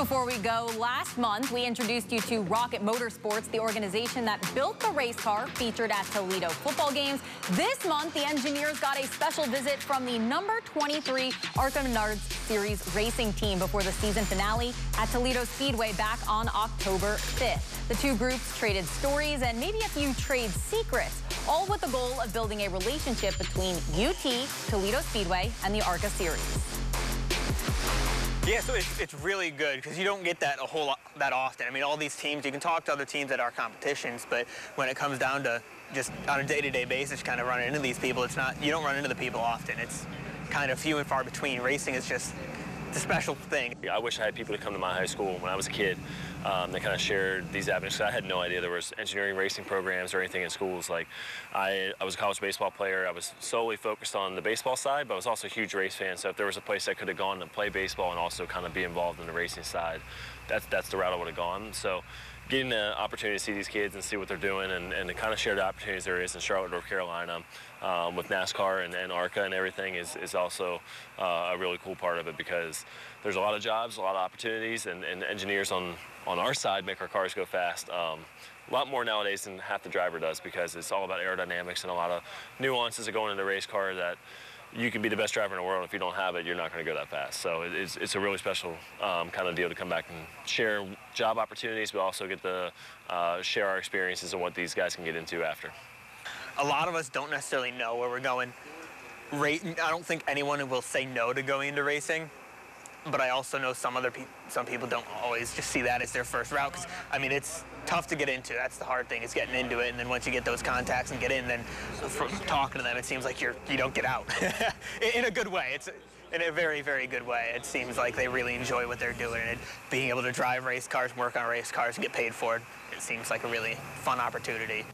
Before we go, last month we introduced you to Rocket Motorsports, the organization that built the race car featured at Toledo football games. This month, the engineers got a special visit from the number 23 ARCA Menards Series racing team before the season finale at Toledo Speedway back on October 5th. The two groups traded stories and maybe a few trade secrets, all with the goal of building a relationship between UT, Toledo Speedway, and the ARCA Series. Yeah, so it's really good because you don't get that a whole lot that often. I mean, all these teams, you can talk to other teams at our competitions, but when it comes down to just on a day-to-day basis kind of running into these people, it's not, you don't run into the people often. It's kind of few and far between. Racing is just a special thing. I wish I had people to come to my high school when I was a kid that kind of shared these avenues. I had no idea there was engineering racing programs or anything in schools. Like, I was a college baseball player. I was solely focused on the baseball side, but I was also a huge race fan. So if there was a place I could have gone to play baseball and also kind of be involved in the racing side, that's the route I would have gone. So getting the opportunity to see these kids and see what they're doing and to kind of share the opportunities there is in Charlotte, North Carolina with NASCAR and ARCA and everything is also a really cool part of it, because there's a lot of jobs, a lot of opportunities, and engineers on our side make our cars go fast. A lot more nowadays than half the driver does, because it's all about aerodynamics and a lot of nuances of going into a race car that you can be the best driver in the world. If you don't have it, you're not going to go that fast. So it's a really special kind of deal to come back and share job opportunities, but also get to share our experiences and what these guys can get into after. A lot of us don't necessarily know where we're going. I don't think anyone will say no to going into racing, but I also know some people don't always just see that as their first route. 'Cause, I mean, it's tough to get into. That's the hard thing, is getting into it. And then once you get those contacts and get in, then from talking to them, it seems like you don't get out in a good way. It's in a very, very good way. It seems like they really enjoy what they're doing, and being able to drive race cars, work on race cars, and get paid for it. It seems like a really fun opportunity.